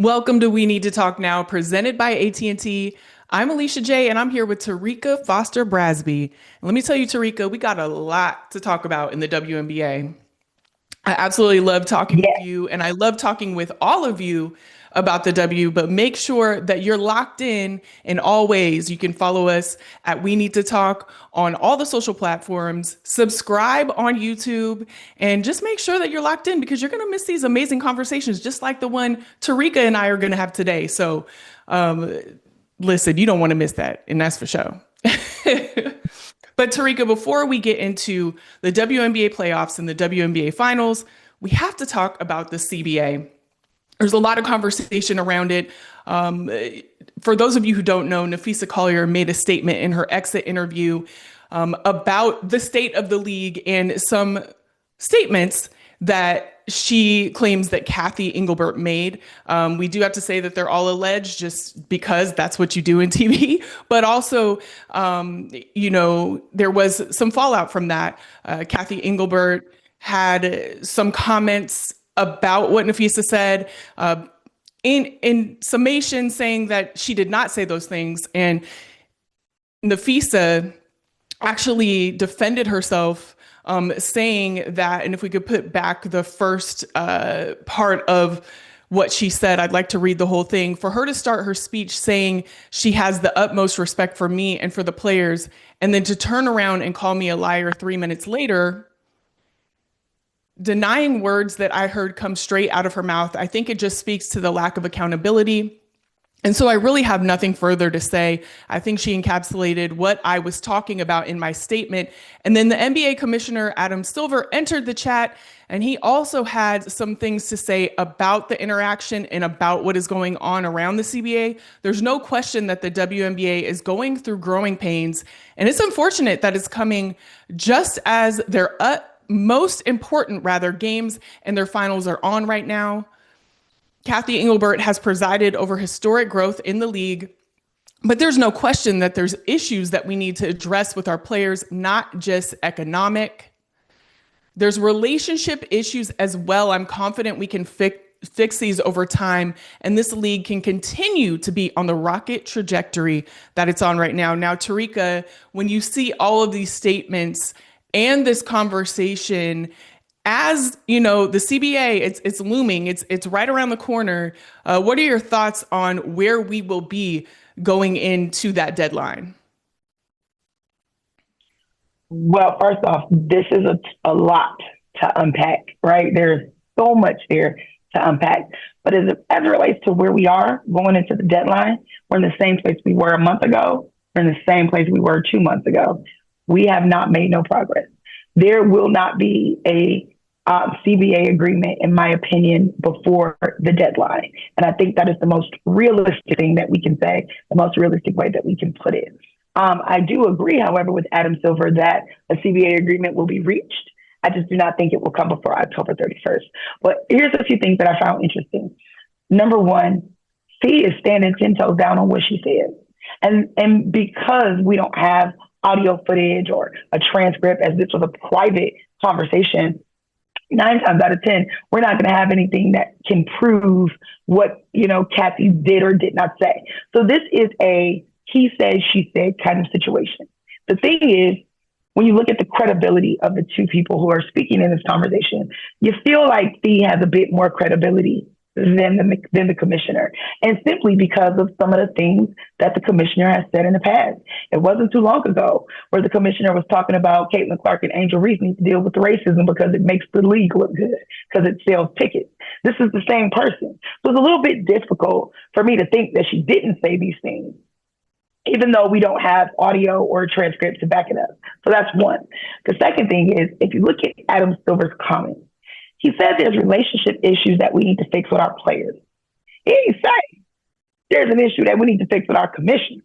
Welcome to We Need to Talk Now, presented by AT&T. I'm Alicia Jay, and I'm here with Terrika Foster-Brasby. And let me tell you, Terrika, we got a lot to talk about in the WNBA. I absolutely love talking with Yes. you, and I love talking with all of you about the W, but make sure that you're locked in all ways. You can follow us at We Need to Talk on all the social platforms, subscribe on YouTube, and just make sure that you're locked in because you're going to miss these amazing conversations, just like the one Terrika and I are going to have today. So, um, listen, you don't want to miss that, and that's for sure. But Terrika, before we get into the WNBA playoffs and the WNBA finals, we have to talk about the CBA. There's a lot of conversation around it. For those of you who don't know, Napheesa Collier made a statement in her exit interview about the state of the league and some statements that she claims that Cathy Engelbert made. We do have to say that they're all alleged just because that's what you do in TV. But also, there was some fallout from that. Cathy Engelbert had some comments about what Napheesa said in summation, saying that she did not say those things. And Napheesa actually defended herself, saying that, and if we could put back the first part of what she said, I'd like to read the whole thing. For her to start her speech saying she has the utmost respect for me and for the players, and then to turn around and call me a liar 3 minutes later, denying words that I heard come straight out of her mouth, I think it just speaks to the lack of accountability. And so I really have nothing further to say. I think she encapsulated what I was talking about in my statement. And then the NBA commissioner, Adam Silver, entered the chat, and he also had some things to say about the interaction and about what is going on around the CBA. There's no question that the WNBA is going through growing pains, and it's unfortunate that it's coming just as their most important, games and their finals are on right now. Cathy Engelbert has presided over historic growth in the league, but there's no question that there's issues that we need to address with our players, not just economic. There's relationship issues as well. I'm confident we can fix these over time, and this league can continue to be on the rocket trajectory that it's on right now. Now, Terrika, when you see all of these statements and this conversation, as you know, the CBA, it's looming, it's right around the corner. What are your thoughts on where we will be going into that deadline? Well, first off, this is a lot to unpack, right? There's so much there to unpack. But as it relates to where we are going into the deadline, we're in the same place we were a month ago. We're in the same place we were 2 months ago. We have not made no progress. There will not be a CBA agreement, in my opinion, before the deadline. And I think that is the most realistic thing that we can say, the most realistic way that we can put it. I do agree, however, with Adam Silver that a CBA agreement will be reached. I just do not think it will come before October 31st. But here's a few things that I found interesting. Number one, she is standing 10 toes down on what she said. And because we don't have audio footage or a transcript, as this was a private conversation, 9 times out of 10, we're not going to have anything that can prove what, Cathy did or did not say. So this is a he said, she said kind of situation. The thing is, when you look at the credibility of the two people who are speaking in this conversation, you feel like Fee has a bit more credibility than the commissioner, and simply because of some of the things that the commissioner has said in the past. It wasn't too long ago where the commissioner was talking about Caitlin Clark and Angel Reese need to deal with the racism because it makes the league look good, because it sells tickets. This is the same person. So it's a little bit difficult for me to think that she didn't say these things, even though we don't have audio or transcript to back it up. So that's one. The second thing is, if you look at Adam Silver's comments, he said there's relationship issues that we need to fix with our players. He didn't say there's an issue that we need to fix with our commissioner.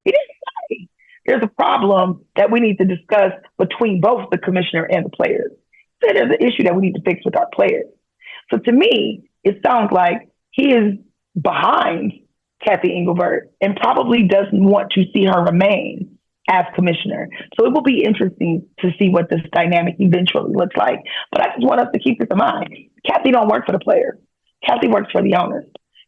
He didn't say there's a problem that we need to discuss between both the commissioner and the players. He said there's an issue that we need to fix with our players. So to me, it sounds like he is behind Cathy Engelbert and probably doesn't want to see her remain as commissioner. So it will be interesting to see what this dynamic eventually looks like. But I just want us to keep this in mind. Cathy don't work for the players. Cathy works for the owners.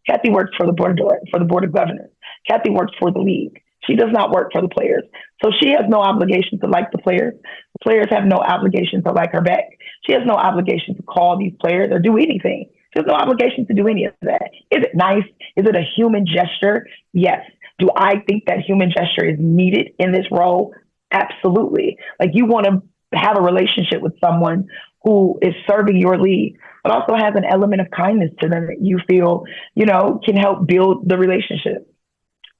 Kathy works for the board of governors. Kathy works for the league. She does not work for the players. So she has no obligation to like the players. The players have no obligation to like her back. She has no obligation to call these players or do anything. She has no obligation to do any of that. Is it nice? Is it a human gesture? Yes. Do I think that human gesture is needed in this role? Absolutely. Like, you want to have a relationship with someone who is serving your league, but also has an element of kindness to them that you feel, can help build the relationship.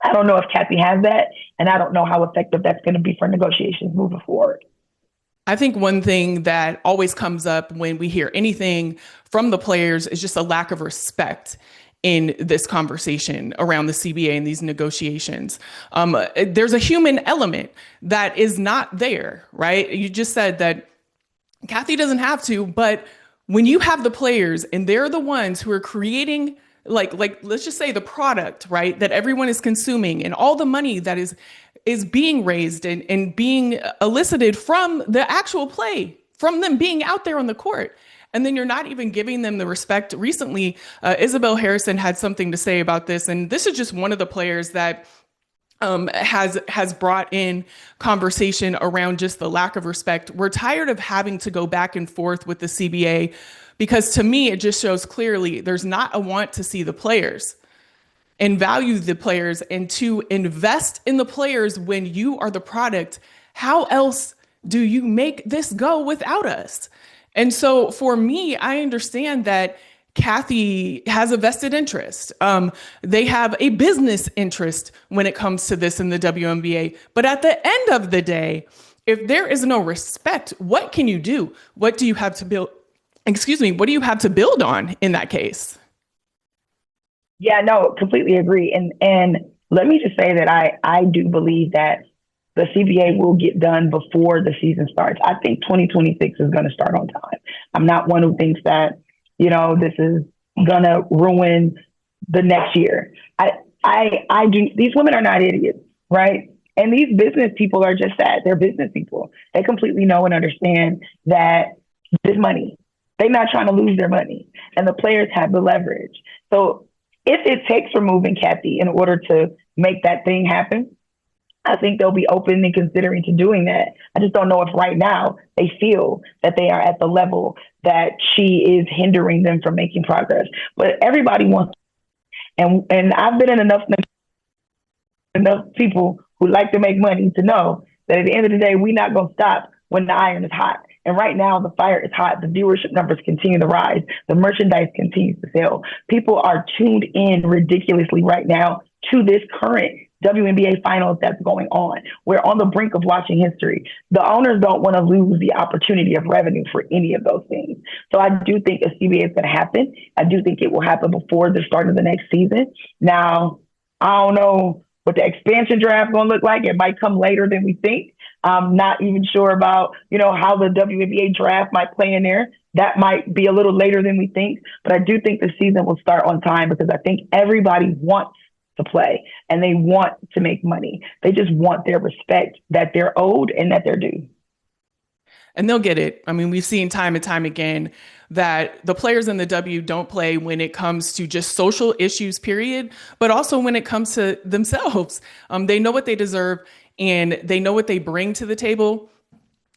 I don't know if Kathy has that, and I don't know how effective that's going to be for negotiations moving forward. I think one thing that always comes up when we hear anything from the players is just a lack of respect in this conversation around the CBA and these negotiations. There's a human element that is not there, right? You just said that Kathy doesn't have to, but when you have the players and they're the ones who are creating, like let's just say the product, right, that everyone is consuming, and all the money that is being raised and being elicited from the actual play, from them being out there on the court. And then you're not even giving them the respect. Recently, Isabel Harrison had something to say about this. And this is just one of the players that has brought in conversation around just the lack of respect. We're tired of having to go back and forth with the CBA, because to me, it just shows clearly there's not a want to see the players and value the players and to invest in the players when you are the product. How else do you make this go without us? And so for me, I understand that Kathy has a vested interest. They have a business interest when it comes to this in the WNBA. But at the end of the day, if there is no respect, what can you do? What do you have to build? What do you have to build on in that case? Yeah, no, completely agree. And let me just say that I do believe that the CBA will get done before the season starts. I think 2026 is going to start on time. I'm not one who thinks that, this is going to ruin the next year. I do. These women are not idiots, right? And these business people are just that. They're business people. They completely know and understand that this money, they're not trying to lose their money, and the players have the leverage. So if it takes removing Kathy in order to make that thing happen, I think they'll be open and considering to doing that. I just don't know if right now they feel that they are at the level that she is hindering them from making progress. But everybody wants, and I've been in enough people who like to make money to know that at the end of the day, we're not going to stop when the iron is hot. And right now, the fire is hot. The viewership numbers continue to rise. The merchandise continues to sell. People are tuned in ridiculously right now to this current WNBA Finals that's going on. We're on the brink of watching history. The owners don't want to lose the opportunity of revenue for any of those things. So I do think a CBA is going to happen. I do think it will happen before the start of the next season. Now, I don't know what the expansion draft is going to look like. It might come later than we think. I'm not even sure about, how the WNBA draft might play in there. That might be a little later than we think. But I do think the season will start on time, because I think everybody wants to play and they want to make money. They just want their respect that they're owed and that they're due. And they'll get it. I mean, we've seen time and time again that the players in the W don't play when it comes to just social issues, period, but also when it comes to themselves. They know what they deserve and they know what they bring to the table.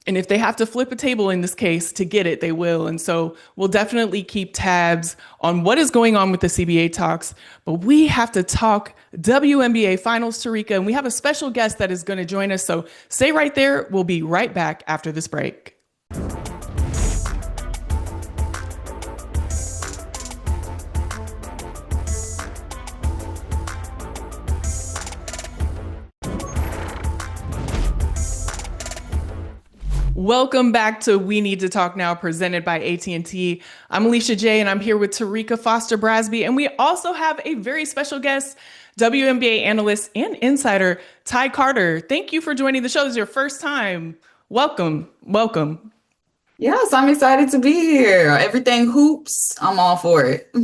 And if they have to flip a table in this case to get it, they will. And so we'll definitely keep tabs on what is going on with the CBA talks. But we have to talk WNBA Finals, Terrika, and we have a special guest that is going to join us. So stay right there. We'll be right back after this break. Welcome back to We Need to Talk Now, presented by AT&T. I'm Alicia Jay, and I'm here with Terrika Foster-Brasby. And we also have a very special guest, WNBA analyst and insider, Ty Carter. Thank you for joining the show. This is your first time. Welcome. Welcome. Yes, I'm excited to be here. Everything hoops, I'm all for it.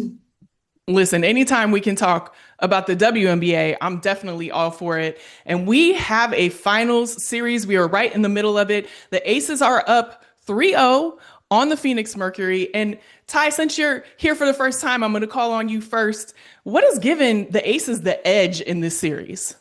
Listen, anytime we can talk about the WNBA, I'm definitely all for it. And we have a finals series. We are right in the middle of it. The Aces are up 3-0 on the Phoenix Mercury. And Ty, since you're here for the first time, I'm going to call on you first. What has given the Aces the edge in this series?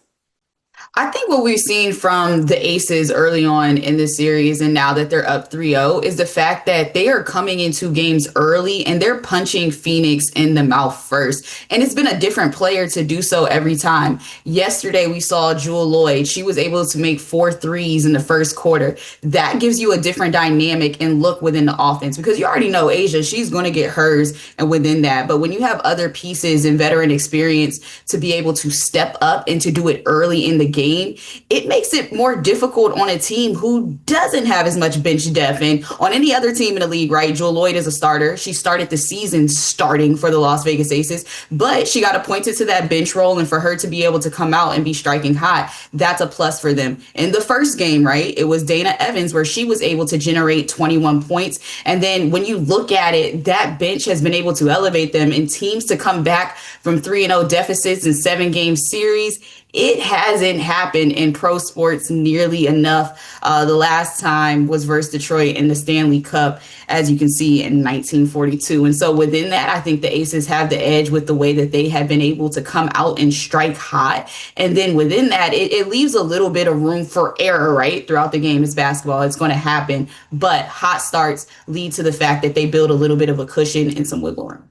I think what we've seen from the Aces early on in this series and now that they're up 3-0 is the fact that they are coming into games early and they're punching Phoenix in the mouth first. And it's been a different player to do so every time. Yesterday, we saw Jewel Lloyd. She was able to make 4 threes in the first quarter. That gives you a different dynamic and look within the offense because you already know Asia, she's going to get hers and within that. But when you have other pieces and veteran experience to be able to step up and to do it early in the game, it makes it more difficult on a team who doesn't have as much bench depth. And on any other team in the league, right? Jewel Lloyd is a starter. She started the season starting for the Las Vegas Aces, but she got appointed to that bench role. And for her to be able to come out and be striking hot, that's a plus for them. In the first game, right, it was Dana Evans where she was able to generate 21 points. And then when you look at it, that bench has been able to elevate them and teams to come back from 3-0 deficits in 7-game series. It hasn't happened in pro sports nearly enough. The last time was versus Detroit in the Stanley Cup, as you can see, in 1942. And so within that, I think the Aces have the edge with the way that they have been able to come out and strike hot. And then within that, it leaves a little bit of room for error, right? Throughout the game, it's basketball. It's going to happen. But hot starts lead to the fact that they build a little bit of a cushion and some wiggle room.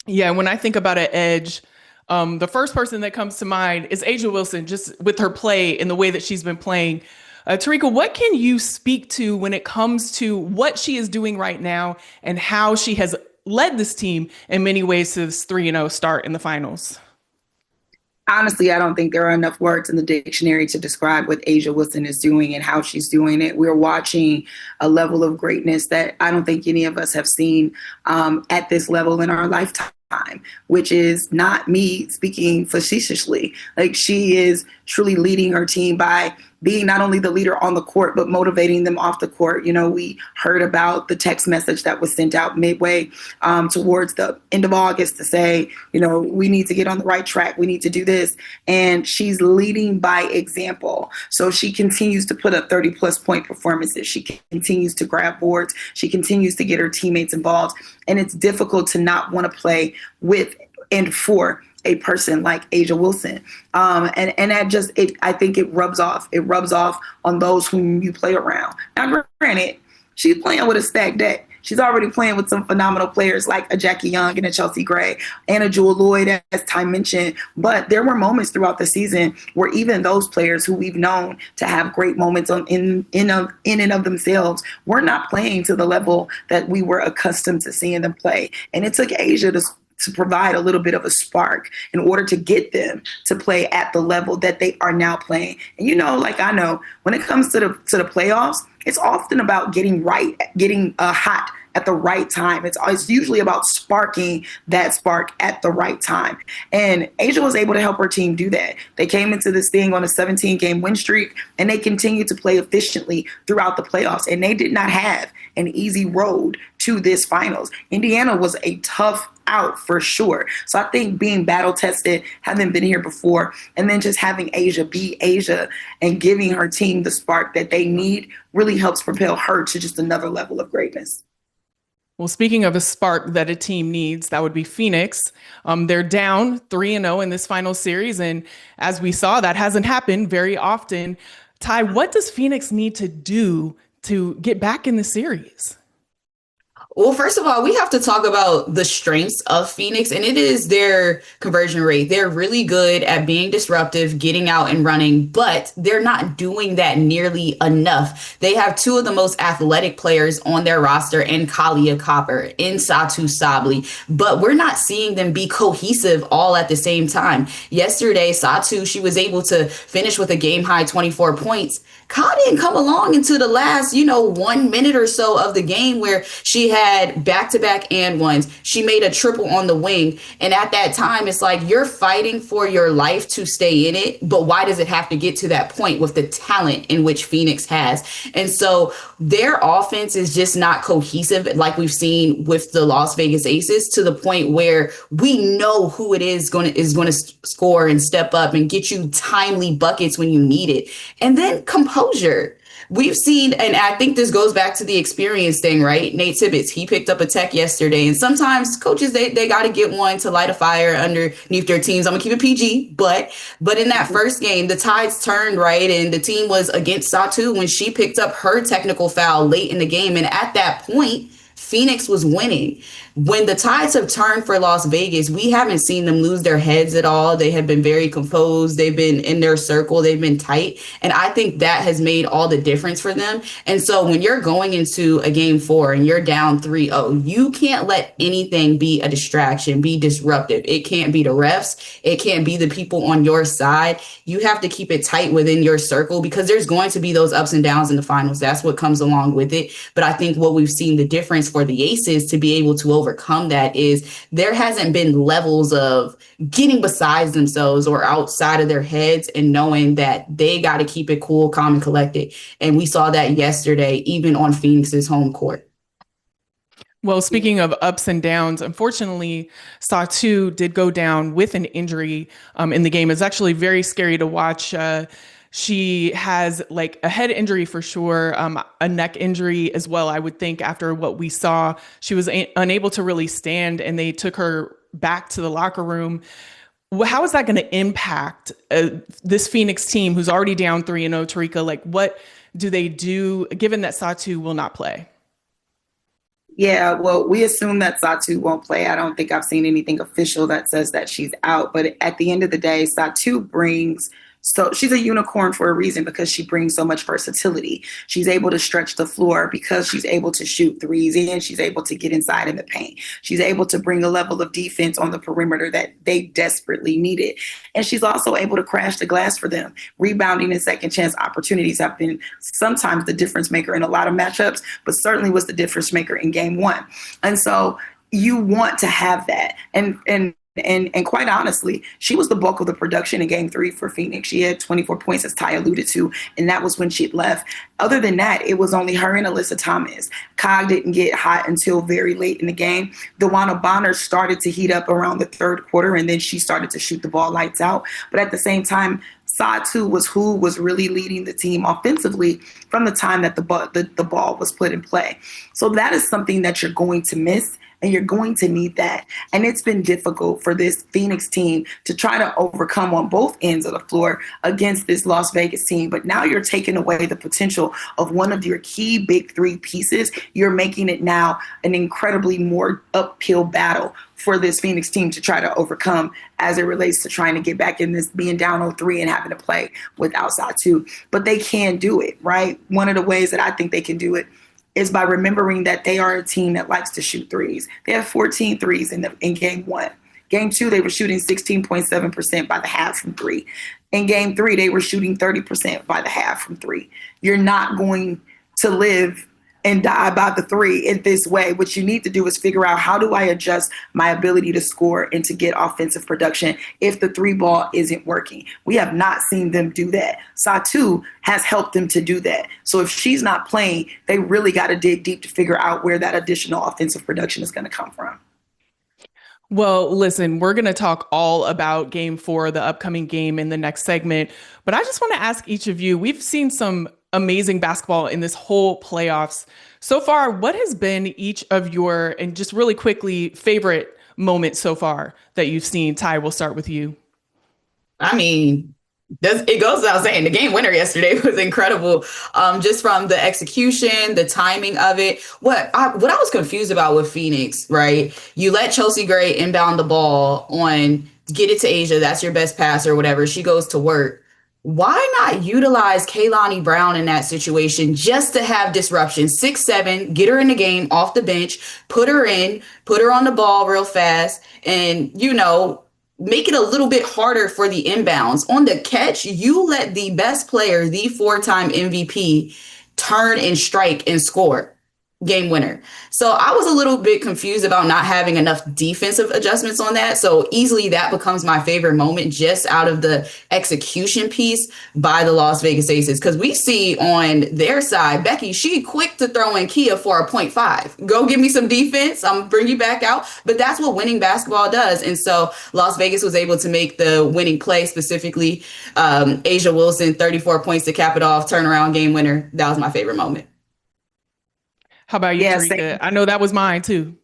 Yeah, when I think about an edge, the first person that comes to mind is A'ja Wilson, just with her play and the way that she's been playing. Terrika, what can you speak to when it comes to what she is doing right now and how she has led this team in many ways to this 3-0 start in the finals? Honestly, I don't think there are enough words in the dictionary to describe what A'ja Wilson is doing and how she's doing it. We're watching a level of greatness that I don't think any of us have seen at this level in our lifetime. Which is not me speaking facetiously. Like, she is truly leading her team by being not only the leader on the court, but motivating them off the court. You know, we heard about the text message that was sent out midway towards the end of August to say, you know, we need to get on the right track. We need to do this. And she's leading by example. So she continues to put up 30-plus point performances. She continues to grab boards. She continues to get her teammates involved. And it's difficult to not want to play with and for a person like A'ja Wilson. And that just, I think it rubs off. It rubs off on those whom you play around. Now, granted, she's playing with a stacked deck. She's already playing with some phenomenal players like a Jackie Young and a Chelsea Gray and a Jewel Lloyd, as Ty mentioned. But there were moments throughout the season where even those players who we've known to have great moments in and of themselves were not playing to the level that we were accustomed to seeing them play. And it took A'ja to provide a little bit of a spark in order to get them to play at the level that they are now playing. And, you know, like I know when it comes to the playoffs, it's often about getting hot at the right time. It's usually about sparking that spark at the right time. And A'ja was able to help her team do that. They came into this thing on a 17-game win streak, and they continued to play efficiently throughout the playoffs. And they did not have an easy road to this finals. Indiana was a tough out for sure. So I think being battle tested, having been here before, and then just having A'ja be A'ja and giving her team the spark that they need really helps propel her to just another level of greatness. Well, speaking of a spark that a team needs, that would be Phoenix. They're down 3-0 in this final series. And as we saw, that hasn't happened very often. Ty, what does Phoenix need to do to get back in the series? Well, first of all, we have to talk about the strengths of Phoenix, and it is their conversion rate. They're really good at being disruptive, getting out and running, but they're not doing that nearly enough. They have two of the most athletic players on their roster in Collier Copper, in Satou Sabally, but we're not seeing them be cohesive all at the same time. Yesterday, Satou, she was able to finish with a game-high 24 points. Ka didn't come along into the last, 1 minute or so of the game where she had had back-to-back and ones. She made a triple on the wing. And at that time, it's like you're fighting for your life to stay in it. But why does it have to get to that point with the talent in which Phoenix has? And so their offense is just not cohesive like we've seen with the Las Vegas Aces, to the point where we know who it is going to score and step up and get you timely buckets when you need it. And then composure. We've seen, and I think this goes back to the experience thing, right? Nate Tibbetts, he picked up a tech yesterday. And sometimes coaches, they got to get one to light a fire underneath their teams. I'm going to keep it PG. But in that first game, the tides turned, right? And the team was against Satou when she picked up her technical foul late in the game. And at that point, Phoenix was winning. When the tides have turned for Las Vegas, we haven't seen them lose their heads at all. They have been very composed. They've been in their circle. They've been tight. And I think that has made all the difference for them. And so when you're going into a game 4 and you're down 3-0, you can't let anything be a distraction, be disruptive. It can't be the refs. It can't be the people on your side. You have to keep it tight within your circle, because there's going to be those ups and downs in the finals. That's what comes along with it. But I think what we've seen the difference for the Aces to be able to overcome that is there hasn't been levels of getting besides themselves or outside of their heads and knowing that they got to keep it cool, calm, and collected. And we saw that yesterday, even on Phoenix's home court. Well, speaking of ups and downs, unfortunately, Satou did go down with an injury in the game. It's actually very scary to watch. She has like a head injury for sure, a neck injury as well. I would think after what we saw, she was unable to really stand, and they took her back to the locker room. How is that going to impact this Phoenix team who's already down 3-0, Terrika? Like, what do they do given that Satou will not play? Yeah, well, we assume that Satou won't play. I don't think I've seen anything official that says that she's out. But at the end of the day, Satou brings So she's a unicorn for a reason, because she brings so much versatility. She's able to stretch the floor because she's able to shoot threes, and she's able to get inside in the paint. She's able to bring a level of defense on the perimeter that they desperately needed. And she's also able to crash the glass for them. Rebounding and second chance opportunities have been sometimes the difference maker in a lot of matchups, but certainly was the difference maker in game one. And so you want to have that. And quite honestly, she was the bulk of the production in game three for Phoenix. She had 24 points, as Ty alluded to, and that was when she left. Other than that, it was only her and Alyssa Thomas. Cog didn't get hot until very late in the game. DeWanna Bonner started to heat up around the third quarter, and then she started to shoot the ball lights out. But at the same time, Satou was who was really leading the team offensively from the time that the ball was put in play. So that is something that you're going to miss, and you're going to need that. And it's been difficult for this Phoenix team to try to overcome on both ends of the floor against this Las Vegas team. But now you're taking away the potential of one of your key big three pieces. You're making it now an incredibly more uphill battle for this Phoenix team to try to overcome as it relates to trying to get back in this being down 0-3 and having to play without Satou. But they can do it, right? One of the ways that I think they can do it is by remembering that they are a team that likes to shoot threes. They have 14 threes in game one. Game two, they were shooting 16.7% by the half from three. In game three, they were shooting 30% by the half from three. You're not going to live and die by the three in this way. What you need to do is figure out, how do I adjust my ability to score and to get offensive production if the three ball isn't working? We have not seen them do that. Satou has helped them to do that. So if she's not playing, they really got to dig deep to figure out where that additional offensive production is going to come from. Well, listen, we're going to talk all about game 4, the upcoming game, in the next segment. But I just want to ask each of you, we've seen some amazing basketball in this whole playoffs. So far, what has been each of your, and just really quickly, favorite moment so far that you've seen? Ty, we'll start with you. I mean, it goes without saying, the game winner yesterday was incredible. Just from the execution, the timing of it. What I was confused about with Phoenix, right? You let Chelsea Gray inbound the ball on, get it to Asia. That's your best pass or whatever. She goes to work. Why not utilize Kaylani Brown in that situation just to have disruption? 6'7", get her in the game off the bench, put her on the ball real fast, and, make it a little bit harder for the inbounds. On the catch, you let the best player, the 4-time MVP, turn and strike and score. game winner. So I was a little bit confused about not having enough defensive adjustments on that. So easily that becomes my favorite moment just out of the execution piece by the Las Vegas Aces. Because we see on their side, Becky, she quick to throw in Kia for a 0.5. Go give me some defense. I'm gonna bring you back out. But that's what winning basketball does. And so Las Vegas was able to make the winning play, specifically A'ja Wilson, 34 points to cap it off, turnaround game winner. That was my favorite moment. How about you, Terrika? I know that was mine too.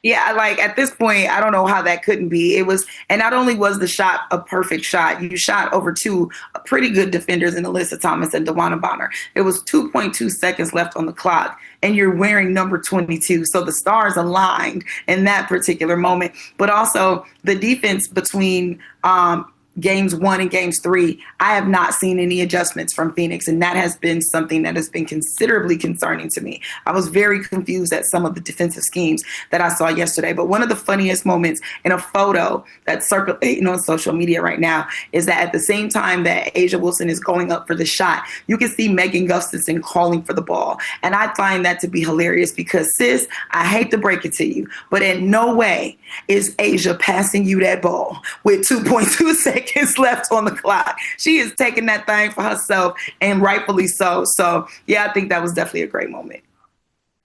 Yeah, like at this point, I don't know how that couldn't be. It was, and not only was the shot a perfect shot, you shot over two pretty good defenders in Alyssa Thomas and DeWanna Bonner. It was 2.2 seconds left on the clock, and you're wearing number 22. So the stars aligned in that particular moment. But also the defense between games 1 and games 3, I have not seen any adjustments from Phoenix, and that has been something that has been considerably concerning to me. I was very confused at some of the defensive schemes that I saw yesterday, but one of the funniest moments in a photo that's circulating on social media right now is that at the same time that A'ja Wilson is going up for the shot, you can see Megan Gustafson calling for the ball, and I find that to be hilarious because, sis, I hate to break it to you, but in no way is A'ja passing you that ball with 2.2 seconds left on the clock. She is taking that thing for herself, and rightfully so. So, yeah, I think that was definitely a great moment.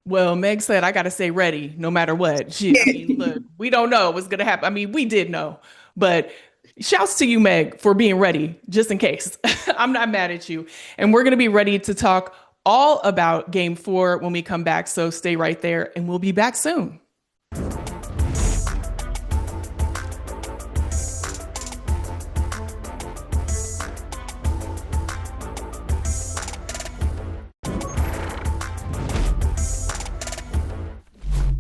Well, Meg said, I got to stay ready no matter what. Look, we don't know what's going to happen. I mean, we did know, but shouts to you, Meg, for being ready, just in case. I'm not mad at you. And we're going to be ready to talk all about Game 4 when we come back. So stay right there, and we'll be back soon.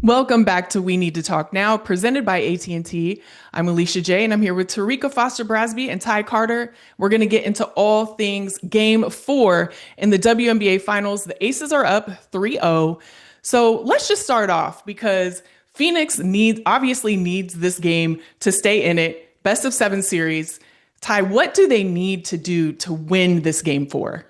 Welcome back to We Need to Talk Now, presented by AT&T. I'm Alicia Jay, and I'm here with Terrika Foster-Brasby and Ty Carter. We're going to get into all things Game 4 in the WNBA Finals. The Aces are up 3-0. So let's just start off because Phoenix obviously needs this game to stay in it. Best of 7 series. Ty, what do they need to do to win this Game 4?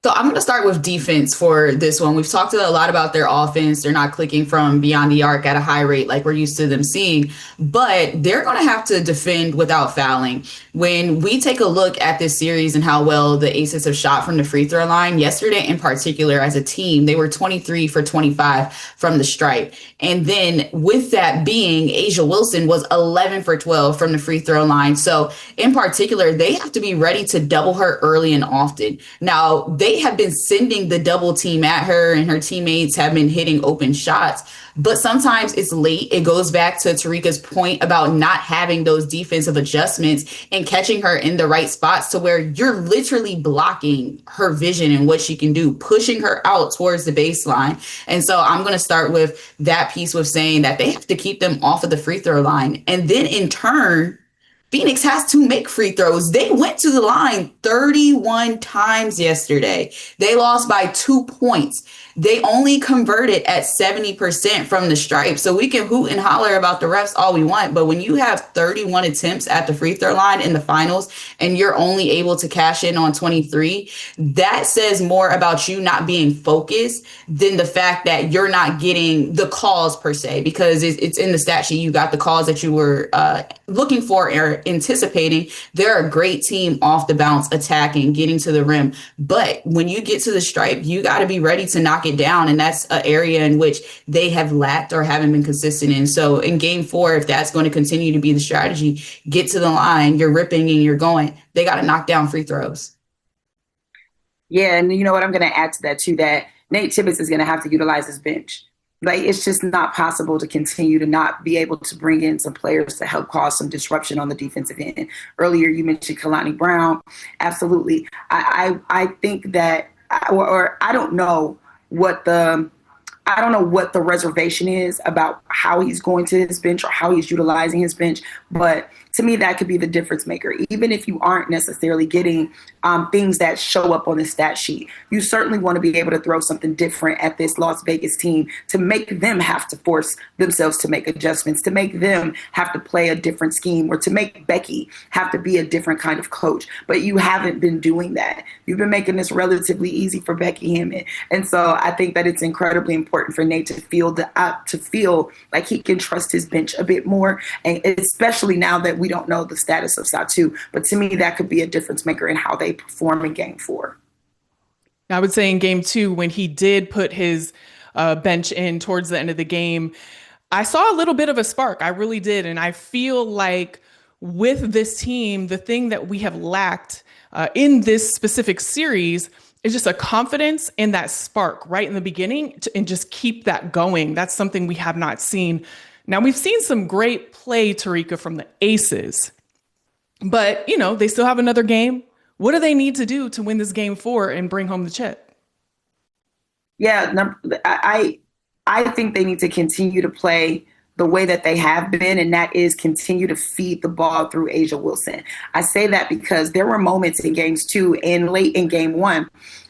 So I'm going to start with defense for this one. We've talked a lot about their offense. They're not clicking from beyond the arc at a high rate like we're used to them seeing, but they're going to have to defend without fouling. When we take a look at this series and how well the Aces have shot from the free throw line, yesterday in particular as a team, they were 23 for 25 from the stripe. And then with that being, A'ja Wilson was 11 for 12 from the free throw line. So in particular, they have to be ready to double her early and often. Now, they have been sending the double team at her, and her teammates have been hitting open shots. But sometimes it's late. It goes back to Terrika's point about not having those defensive adjustments and catching her in the right spots to where you're literally blocking her vision and what she can do, pushing her out towards the baseline. And so I'm going to start with that piece with saying that they have to keep them off of the free throw line. And then in turn, Phoenix has to make free throws. They went to the line 31 times yesterday. They lost by 2 points. They only converted at 70% from the stripe. So we can hoot and holler about the refs all we want, but when you have 31 attempts at the free throw line in the finals and you're only able to cash in on 23, that says more about you not being focused than the fact that you're not getting the calls per se, because it's in the stat sheet. You got the calls that you were looking for or anticipating. They're a great team off the bounce, attacking, getting to the rim. But when you get to the stripe, you got to be ready to knock it down. And that's an area in which they have lacked or haven't been consistent in. So in Game 4, if that's going to continue to be the strategy, get to the line, you're ripping and you're going, they got to knock down free throws. Yeah. And you know what? I'm going to add to that too, that Nate Tibbetts is going to have to utilize his bench. Like, it's just not possible to continue to not be able to bring in some players to help cause some disruption on the defensive end. Earlier, you mentioned Kalani Brown. Absolutely. I think that, or I don't know what the reservation is about how he's going to his bench or how he's utilizing his bench. But to me, that could be the difference maker. Even if you aren't necessarily getting things that show up on the stat sheet, you certainly want to be able to throw something different at this Las Vegas team to make them have to force themselves to make adjustments, to make them have to play a different scheme, or to make Becky have to be a different kind of coach. But you haven't been doing that. You've been making this relatively easy for Becky Hammon. And so I think that it's incredibly important for Nate to feel like he can trust his bench a bit more, and especially now that we don't know the status of Satou. But to me, that could be a difference maker in how they perform in game 4. I would say in game 2, when he did put his bench in towards the end of the game, I saw a little bit of a spark. I really did. And I feel like with this team, the thing that we have lacked in this specific series is just a confidence in that spark right in the beginning and just keep that going. That's something we have not seen. Now, we've seen some great play, Terrika, from the Aces, but, they still have another game. What do they need to do to win this game 4 and bring home the chip? Yeah, I think they need to continue to play the way that they have been, and that is continue to feed the ball through A'ja Wilson. I say that because there were moments in games 2 and late in game 1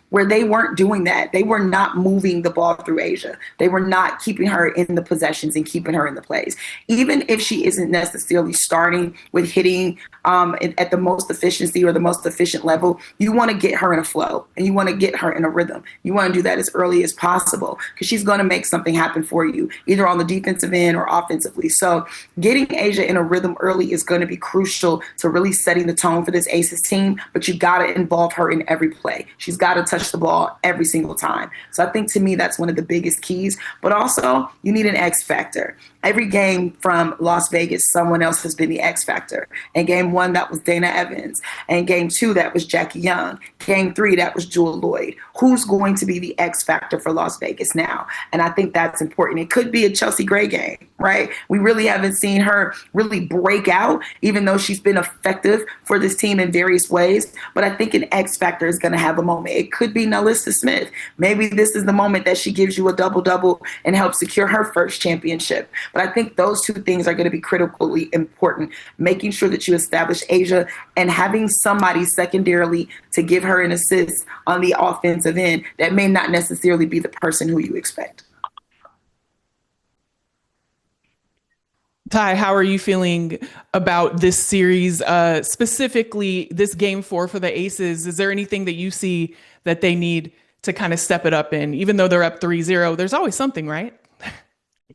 where they weren't doing that. They were not moving the ball through A'ja. They were not keeping her in the possessions and keeping her in the plays. Even if she isn't necessarily starting with hitting at the most efficiency or the most efficient level, you want to get her in a flow and you want to get her in a rhythm. You want to do that as early as possible because she's going to make something happen for you, either on the defensive end or offensively. So getting A'ja in a rhythm early is going to be crucial to really setting the tone for this Aces team, but you got to involve her in every play. She's got to touch the ball every single time. So I think to me, that's one of the biggest keys, but also you need an X factor. Every game from Las Vegas, someone else has been the X factor. In game 1, that was Dana Evans. And game 2, that was Jackie Young. Game 3, that was Jewel Lloyd. Who's going to be the X factor for Las Vegas now? And I think that's important. It could be a Chelsea Gray game, right? We really haven't seen her really break out, even though she's been effective for this team in various ways. But I think an X factor is going to have a moment. It could be Nalissa Smith. Maybe this is the moment that she gives you a double-double and helps secure her first championship. But I think those two things are going to be critically important, making sure that you establish A'ja and having somebody secondarily to give her an assist on the offensive end that may not necessarily be the person who you expect. Ty, how are you feeling about this series, specifically this game 4 for the Aces? Is there anything that you see that they need to kind of step it up in? Even though they're up 3-0, there's always something, right?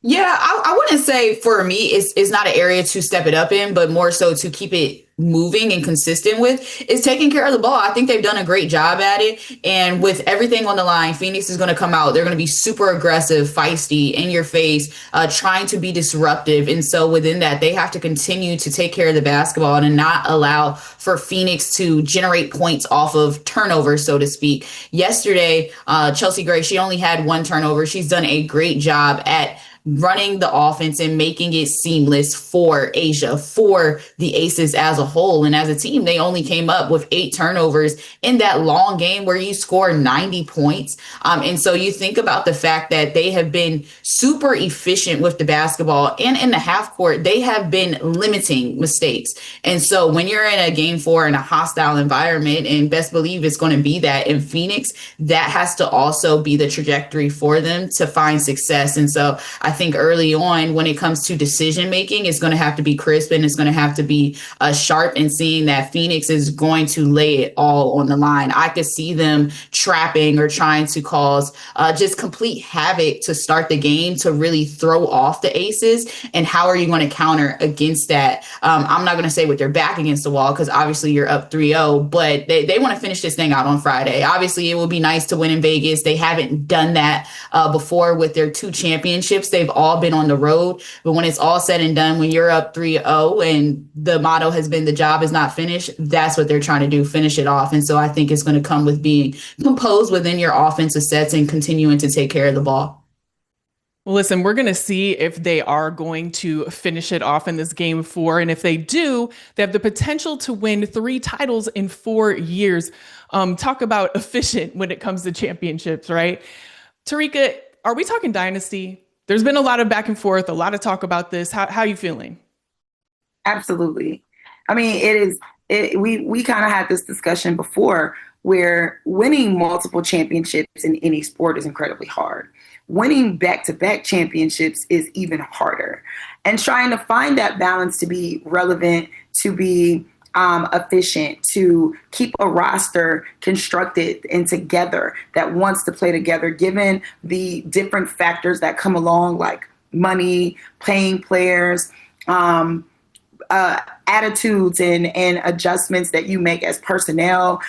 Yeah, I wouldn't say for me it's not an area to step it up in, but more so to keep it moving and consistent with is taking care of the ball. I think they've done a great job at it. And with everything on the line, Phoenix is going to come out. They're going to be super aggressive, feisty, in your face, trying to be disruptive. And so within that, they have to continue to take care of the basketball and not allow for Phoenix to generate points off of turnovers, so to speak. Yesterday, Chelsea Gray, she only had 1 turnover. She's done a great job at running the offense and making it seamless for A'ja, for the Aces as a whole. And as a team, they only came up with 8 turnovers in that long game where you score 90 points. And so you think about the fact that they have been super efficient with the basketball, and in the half court, they have been limiting mistakes. And so when you're in a game 4 in a hostile environment, and best believe it's going to be that in Phoenix, that has to also be the trajectory for them to find success. And so I think early on, when it comes to decision making, it's going to have to be crisp and it's going to have to be sharp, and seeing that Phoenix is going to lay it all on the line. I could see them trapping or trying to cause just complete havoc to start the game to really throw off the Aces. And how are you going to counter against that? I'm not going to say with their back against the wall, because obviously you're up 3-0, but they want to finish this thing out on Friday. Obviously, it would be nice to win in Vegas. They haven't done that before with their 2 championships. They've all been on the road. But when it's all said and done, when you're up 3-0 and the motto has been the job is not finished, that's what they're trying to do, finish it off. And so I think it's going to come with being composed within your offensive sets and continuing to take care of the ball. Well, listen, we're going to see if they are going to finish it off in this game 4. And if they do, they have the potential to win 3 titles in 4 years. Talk about efficient when it comes to championships, right? Terrika, are we talking dynasty? There's been a lot of back and forth, a lot of talk about this. How are you feeling? Absolutely. I mean, we kind of had this discussion before where winning multiple championships in any sport is incredibly hard. Winning back-to-back championships is even harder. And trying to find that balance to be relevant, to be efficient, to keep a roster constructed and together that wants to play together, given the different factors that come along, like money, paying players, attitudes and adjustments that you make as personnel,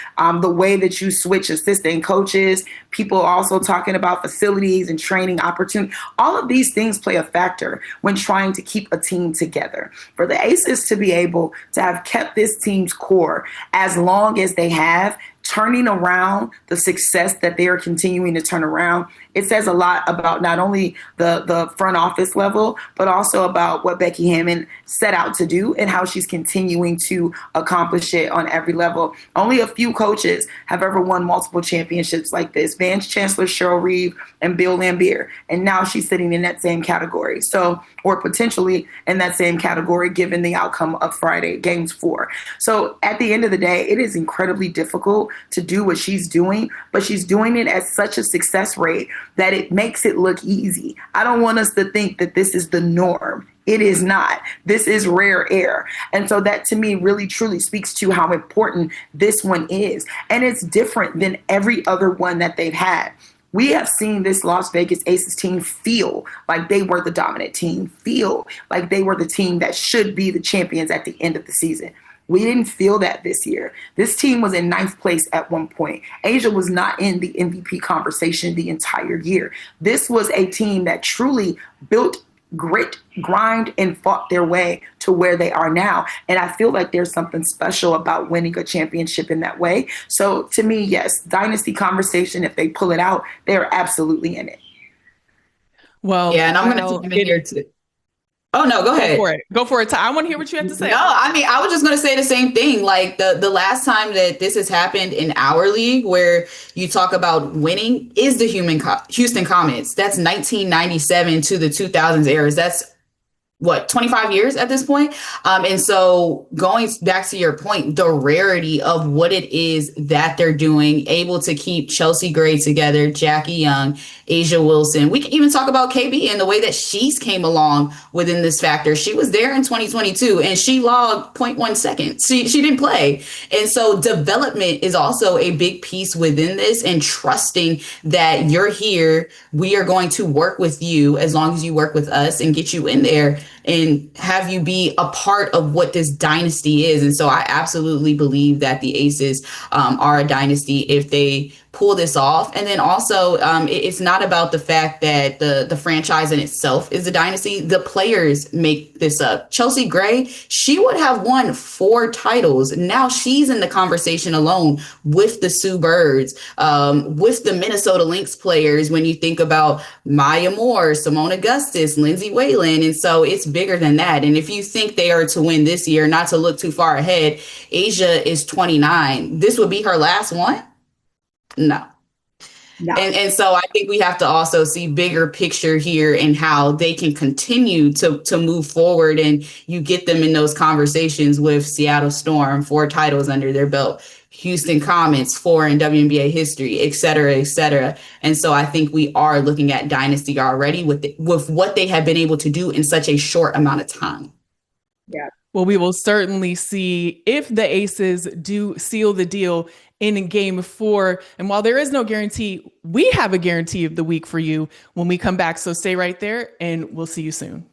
the way that you switch assistant coaches, people also talking about facilities and training opportunity. All of these things play a factor when trying to keep a team together. For the Aces to be able to have kept this team's core as long as they have, turning around the success that they are continuing to turn around, it says a lot about not only the front office level, but also about what Becky Hammon set out to do and how she's continuing to accomplish it on every level. Only a few coaches have ever won multiple championships like this. Vance Chancellor Cheryl Reeve and Bill Lambier. And now she's sitting in that same category. So, or potentially in that same category, given the outcome of Friday, games 4. So at the end of the day, it is incredibly difficult to do what she's doing, but she's doing it at such a success rate that it makes it look easy. I don't want us to think that this is the norm. It is not. This is rare air. And so that to me really truly speaks to how important this one is. And it's different than every other one that they've had. We have seen this Las Vegas Aces team feel like they were the dominant team, feel like they were the team that should be the champions at the end of the season. We didn't feel that this year. This team was in 9th place at one point. Asia was not in the MVP conversation the entire year. This was a team that truly built grit, grind, and fought their way to where they are now. And I feel like there's something special about winning a championship in that way. So to me, yes, dynasty conversation, if they pull it out, they're absolutely in it. Well, yeah, and I'm going to take here too. Oh, no, go ahead. Go for it. I want to hear what you have to say. No, I mean, I was just going to say the same thing. Like the last time that this has happened in our league where you talk about winning is the Houston Comets. That's 1997 to the 2000s eras. That's 25 years at this point. And so going back to your point, the rarity of what it is that they're doing, able to keep Chelsea Gray together, Jackie Young, Asia Wilson. We can even talk about KB and the way that she's came along within this factor. She was there in 2022 and she logged 0.1 seconds. She didn't play. And so development is also a big piece within this, and trusting that you're here. We are going to work with you as long as you work with us and get you in there and have you be a part of what this dynasty is. And so I absolutely believe that the Aces are a dynasty if they pull this off. And then also it's not about the fact that the franchise in itself is a dynasty. The players make this up. Chelsea Gray, she would have won 4 titles. Now she's in the conversation alone with the Sue Birds, with the Minnesota Lynx players. When you think about Maya Moore, Simone Augustus, Lindsay Whalen. And so it's bigger than that. And if you think they are to win this year, not to look too far ahead, Asia is 29. This would be her last one. No. And so I think we have to also see bigger picture here and how they can continue to move forward, and you get them in those conversations with Seattle Storm, 4 titles under their belt, Houston Comets, 4 in WNBA history, et cetera, et cetera. And so I think we are looking at dynasty already with what they have been able to do in such a short amount of time. Yeah. Well, we will certainly see if the Aces do seal the deal in game 4. And while there is no guarantee, we have a guarantee of the week for you when we come back. So stay right there and we'll see you soon.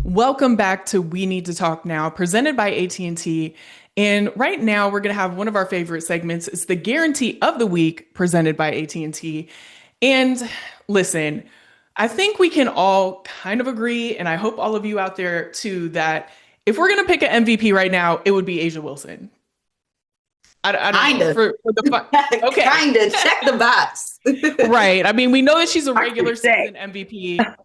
Welcome back to We Need to Talk Now, presented by AT&T. And right now, we're going to have one of our favorite segments. It's the Guarantee of the Week, presented by AT&T. And listen, I think we can all kind of agree, and I hope all of you out there too, that if we're going to pick an MVP right now, it would be Asia Wilson. I don't know. For the okay. Kinda. Check the box. Right. I mean, we know that she's a regular season MVP.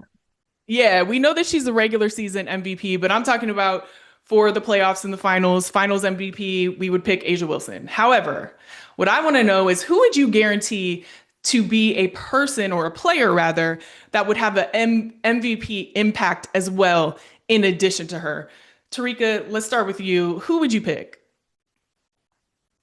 Yeah, we know that she's a regular season MVP, but I'm talking about for the playoffs and the finals MVP, we would pick A'ja Wilson. However, what I want to know is who would you guarantee to be a person or a player rather that would have an MVP impact as well in addition to her? Terrika, let's start with you. Who would you pick?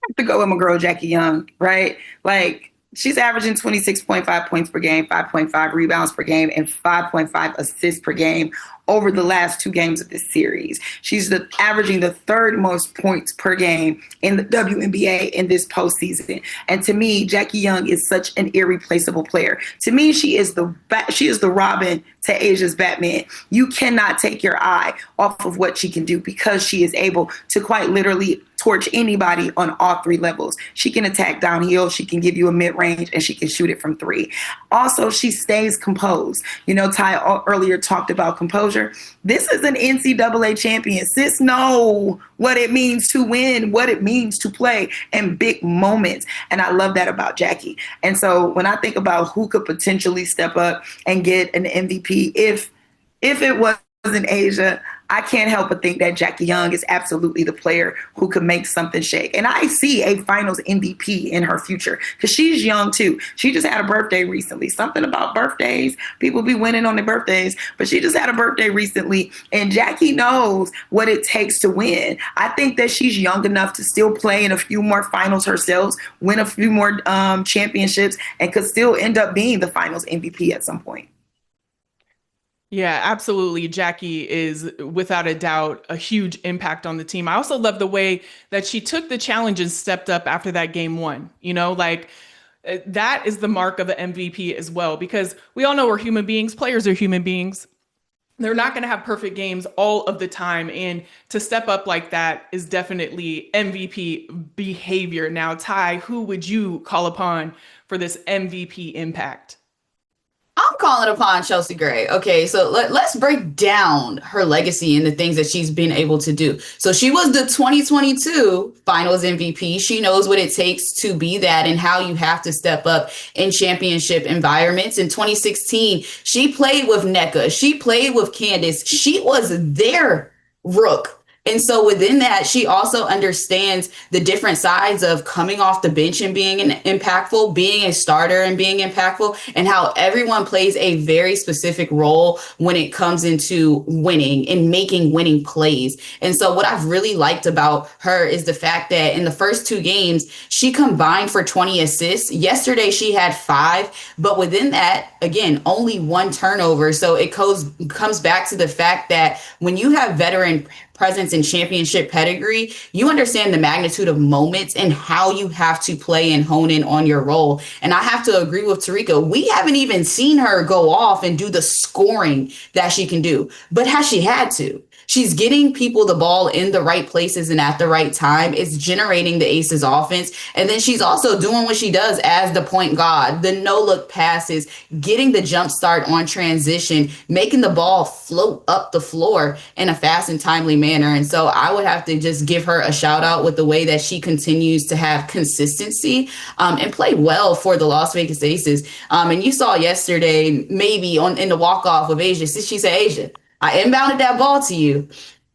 I have to go with my girl Jackie Young, right? Like, she's averaging 26.5 points per game, 5.5 rebounds per game, and 5.5 assists per game over the last 2 games of this series. She's averaging the 3rd most points per game in the WNBA in this postseason. And to me, Jackie Young is such an irreplaceable player. To me, she is the Robin to A'ja's Batman. You cannot take your eye off of what she can do because she is able to quite literally torch anybody on all 3 levels. She can attack downhill, she can give you a mid-range, and she can shoot it from 3. Also, she stays composed. You know, Ty earlier talked about composure. This is an NCAA champion. Sis know what it means to win, what it means to play in big moments. And I love that about Jackie. And so when I think about who could potentially step up and get an MVP, if it wasn't A'ja, I can't help but think that Jackie Young is absolutely the player who could make something shake. And I see a finals MVP in her future because she's young too. She just had a birthday recently. Something about birthdays. People be winning on their birthdays, but she just had a birthday recently. And Jackie knows what it takes to win. I think that she's young enough to still play in a few more finals herself, win a few more championships, and could still end up being the finals MVP at some point. Yeah, absolutely. Jackie is without a doubt a huge impact on the team. I also love the way that she took the challenge and stepped up after that game 1. You know, like that is the mark of an MVP as well, because we all know we're human beings. Players are human beings. They're not going to have perfect games all of the time. And to step up like that is definitely MVP behavior. Now, Ty, who would you call upon for this MVP impact? I'm calling upon Chelsea Gray. Okay, so let's break down her legacy and the things that she's been able to do. So she was the 2022 Finals MVP. She knows what it takes to be that and how you have to step up in championship environments. In 2016, she played with NECA. She played with Candace. She was their rook. And so within that, she also understands the different sides of coming off the bench and being impactful, being a starter and being impactful, and how everyone plays a very specific role when it comes into winning and making winning plays. And so what I've really liked about her is the fact that in the first 2 games, she combined for 20 assists. Yesterday, she had 5, but within that, again, only 1 turnover. So it comes back to the fact that when you have veteran presence and championship pedigree, you understand the magnitude of moments and how you have to play and hone in on your role. And I have to agree with Terrika. We haven't even seen her go off and do the scoring that she can do, but has she had to? She's getting people the ball in the right places and at the right time. It's generating the Aces offense. And then she's also doing what she does as the point guard, the no-look passes, getting the jump start on transition, making the ball float up the floor in a fast and timely manner. And so I would have to just give her a shout out with the way that she continues to have consistency and play well for the Las Vegas Aces. And you saw yesterday, maybe in the walk-off of A'ja, she said, A'ja, I inbounded that ball to you.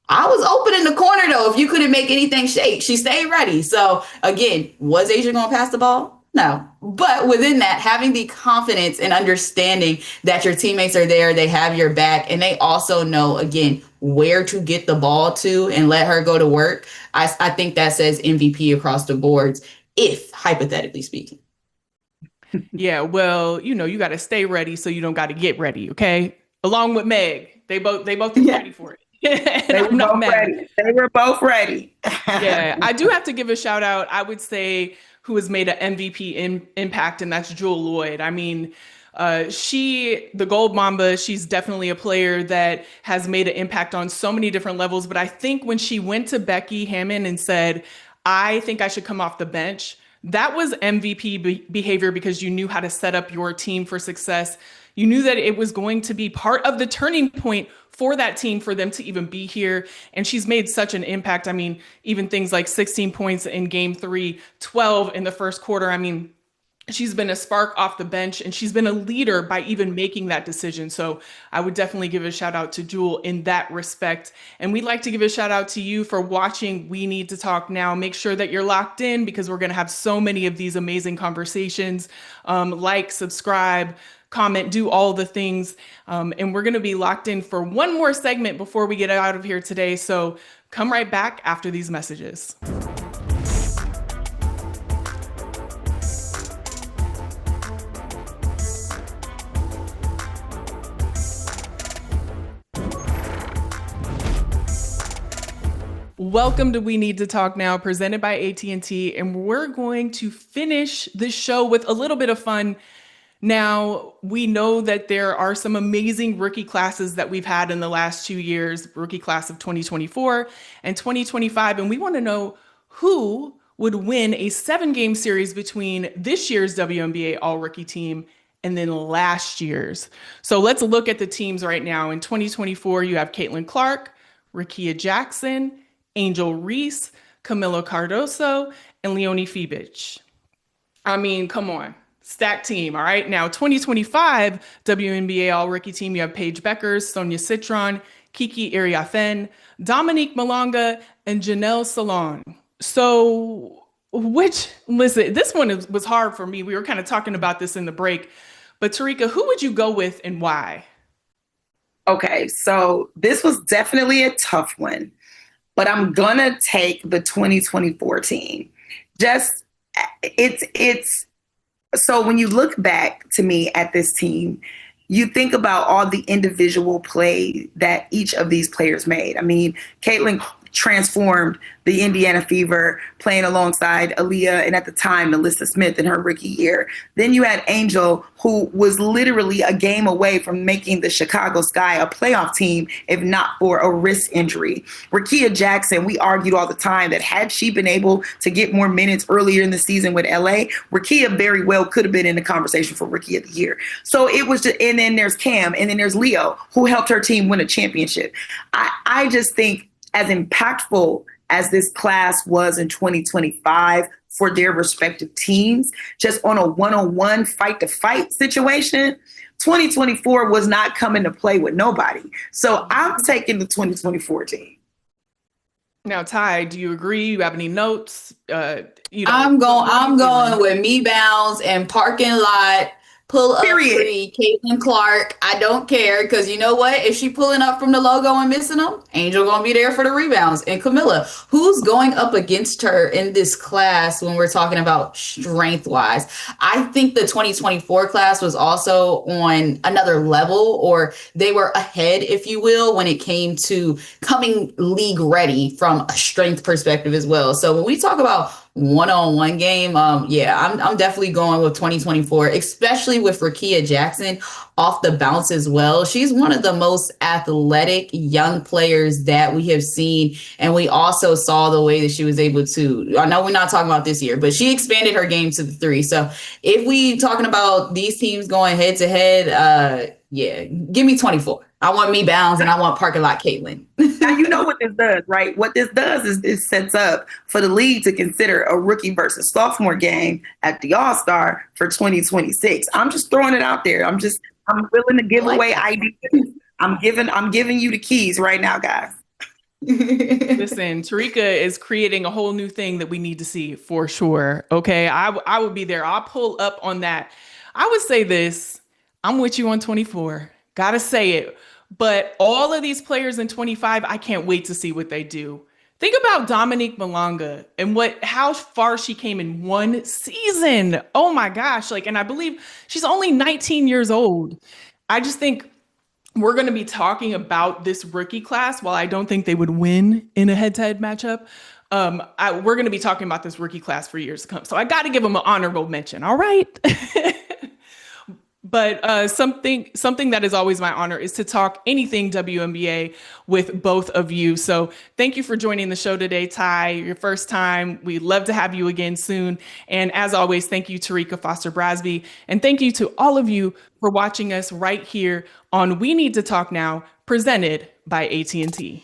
I was open in the corner, though, if you couldn't make anything shake. She stayed ready. So, again, was A'ja going to pass the ball? No. But within that, having the confidence and understanding that your teammates are there, they have your back, and they also know, again, where to get the ball to and let her go to work, I think that says MVP across the boards, if hypothetically speaking. Yeah, well, you know, you got to stay ready so you don't got to get ready, okay? Along with Meg. They both were ready for it. They were both ready. They were both ready. Yeah, I do have to give a shout out. I would say who has made an MVP impact, and that's Jewel Lloyd. I mean, the Gold Mamba, she's definitely a player that has made an impact on so many different levels. But I think when she went to Becky Hammon and said, I think I should come off the bench, that was MVP behavior because you knew how to set up your team for success. You knew that it was going to be part of the turning point for that team for them to even be here. And she's made such an impact. I mean, even things like 16 points in game 3, 12 in the first quarter. I mean, She's been a spark off the bench, and she's been a leader by even making that decision. So I would definitely give a shout out to Jewel in that respect. And we'd like to give a shout out to you for watching We Need to Talk Now. Make sure that you're locked in because we're going to have so many of these amazing conversations. Like, subscribe, comment, do all the things. And we're going to be locked in for one more segment before we get out of here today. So come right back after these messages. Welcome to We Need to Talk Now, presented by AT&T, and we're going to finish this show with a little bit of fun. Now, we know that there are some amazing rookie classes that we've had in the last 2 years, rookie class of 2024 and 2025, and we want to know who would win a 7-game series between this year's WNBA All-Rookie team and then last year's. So let's look at the teams right now. In 2024, you have Caitlin Clark, Rickea Jackson, Angel Reese, Camila Cardoso, and Leonie Fibich. I mean, come on. Stacked team, all right? Now, 2025 WNBA All-Rookie team, you have Paige Beckers, Sonia Citron, Kiki Iriafen, Dominique Malonga, and Janelle Salon. So, listen, this one was hard for me. We were kind of talking about this in the break. But Terrika, who would you go with and why? Okay, so this was definitely a tough one. But I'm going to take the 2024 team. It's so when you look back to me at this team, you think about all the individual play that each of these players made. I mean, Caitlin transformed the Indiana Fever, playing alongside Aaliyah and at the time, Melissa Smith in her rookie year. Then you had Angel, who was literally a game away from making the Chicago Sky a playoff team, if not for a wrist injury. Rickea Jackson, we argued all the time that had she been able to get more minutes earlier in the season with LA, Rickea very well could have been in the conversation for Rookie of the Year. So it was just, and then there's Cam, and then there's Leo, who helped her team win a championship. I just think as impactful as this class was in 2025 for their respective teams, just on a one-on-one fight-to-fight situation, 2024 was not coming to play with nobody. So I'm taking the 2024 team. Now, Ty, do you agree? You have any notes? I'm going with Me Bounds and Parking Lot. Pull up free, Caitlin Clark. I don't care because you know what? If she pulling up from the logo and missing them, Angel gonna be there for the rebounds. And Camila, who's going up against her in this class when we're talking about strength wise? I think the 2024 class was also on another level, or they were ahead, if you will, when it came to coming league ready from a strength perspective as well. So when we talk about one-on-one game, I'm definitely going with 2024, especially with Rickea Jackson off the bounce as well. She's one of the most athletic young players that we have seen, and we also saw the way that she was able to, I know we're not talking about this year, but she expanded her game to the 3. So if we talking about these teams going head to head, give me 24. I want Me Bounds and I want Parking Lot Caitlin. Now, you know what this does, right? What this does is it sets up for the league to consider a rookie versus sophomore game at the All-Star for 2026. I'm just throwing it out there. I'm willing to give away ideas. I'm giving you the keys right now, guys. Listen, Terrika is creating a whole new thing that we need to see for sure. Okay, I would be there. I'll pull up on that. I would say this. I'm with you on 24. Gotta say it. But all of these players in 25, I can't wait to see what they do. Think about Dominique Malonga and how far she came in one season. Oh my gosh. And I believe she's only 19 years old. I just think we're going to be talking about this rookie class. While I don't think they would win in a head-to-head matchup, we're going to be talking about this rookie class for years to come. So I got to give them an honorable mention. All right. But something that is always my honor is to talk anything WNBA with both of you. So thank you for joining the show today, Ty. Your first time. We'd love to have you again soon. And as always, thank you, Terrika Foster-Brasby. And thank you to all of you for watching us right here on We Need to Talk Now, presented by AT&T.